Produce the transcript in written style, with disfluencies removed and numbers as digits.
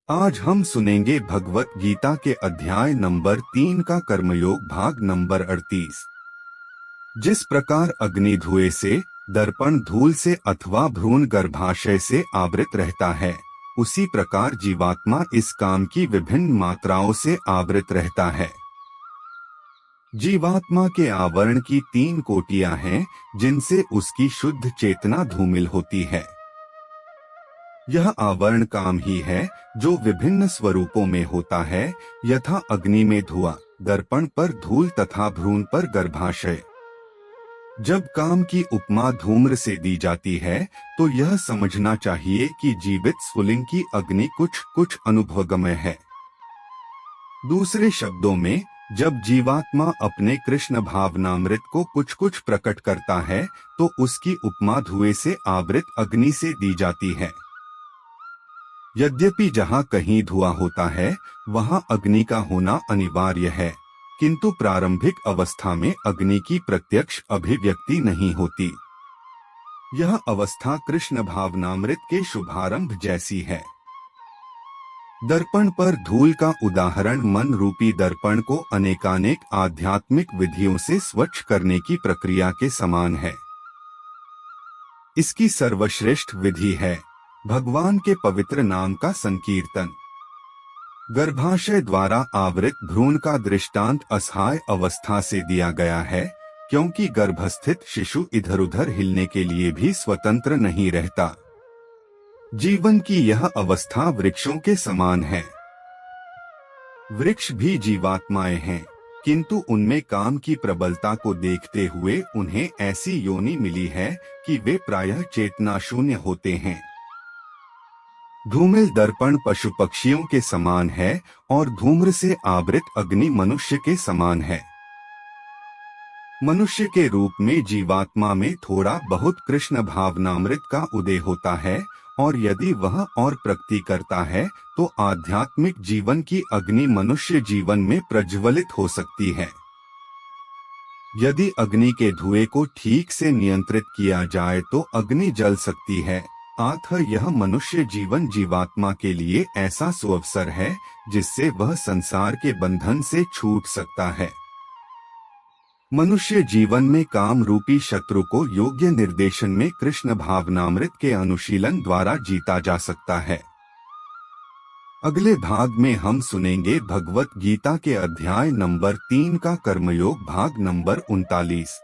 आज हम सुनेंगे भगवत गीता के अध्याय नंबर 3 का कर्मयोग भाग नंबर 38। जिस प्रकार अग्नि धुएं से, दर्पण धूल से अथवा भ्रूण गर्भाशय से आवृत रहता है, उसी प्रकार जीवात्मा इस काम की विभिन्न मात्राओं से आवृत रहता है। जीवात्मा के आवरण की 3 कोटियां हैं, जिनसे उसकी शुद्ध चेतना धूमिल होती है। यह आवरण काम ही है जो विभिन्न स्वरूपों में होता है, यथा अग्नि में धुआं, दर्पण पर धूल तथा भ्रूण पर गर्भाशय। जब काम की उपमा धूम्र से दी जाती है, तो यह समझना चाहिए कि जीवित स्फुलिंग की अग्नि कुछ कुछ अनुभवगम्य है। दूसरे शब्दों में, जब जीवात्मा अपने कृष्ण भावनामृत को कुछ कुछ प्रकट करता है, तो उसकी उपमा धुएं से आवृत अग्नि से दी जाती है। यद्यपि जहाँ कहीं धुआं होता है, वहाँ अग्नि का होना अनिवार्य है, किंतु प्रारंभिक अवस्था में अग्नि की प्रत्यक्ष अभिव्यक्ति नहीं होती। यह अवस्था कृष्ण भावनामृत के शुभारंभ जैसी है। दर्पण पर धूल का उदाहरण मन रूपी दर्पण को अनेकानेक आध्यात्मिक विधियों से स्वच्छ करने की प्रक्रिया के समान है। इसकी सर्वश्रेष्ठ विधि है भगवान के पवित्र नाम का संकीर्तन। गर्भाशय द्वारा आवृत भ्रूण का दृष्टांत असहाय अवस्था से दिया गया है, क्योंकि गर्भस्थित शिशु इधर उधर हिलने के लिए भी स्वतंत्र नहीं रहता। जीवन की यह अवस्था वृक्षों के समान है। वृक्ष भी जीवात्माएं हैं, किंतु उनमें काम की प्रबलता को देखते हुए उन्हें ऐसी योनि मिली है कि वे प्रायः चेतना शून्य होते हैं। धूमिल दर्पण पशु पक्षियों के समान है और धूम्र से आवृत अग्नि मनुष्य के समान है। मनुष्य के रूप में जीवात्मा में थोड़ा बहुत कृष्ण भावनामृत का उदय होता है, और यदि वह और प्रगति करता है तो आध्यात्मिक जीवन की अग्नि मनुष्य जीवन में प्रज्वलित हो सकती है। यदि अग्नि के धुएं को ठीक से नियंत्रित किया जाए तो अग्नि जल सकती है। अतः यह मनुष्य जीवन जीवात्मा के लिए ऐसा सुअवसर है जिससे वह संसार के बंधन से छूट सकता है। मनुष्य जीवन में काम रूपी शत्रु को योग्य निर्देशन में कृष्ण भावनामृत के अनुशीलन द्वारा जीता जा सकता है। अगले भाग में हम सुनेंगे भगवत गीता के अध्याय नंबर 3 का कर्मयोग भाग नंबर 39।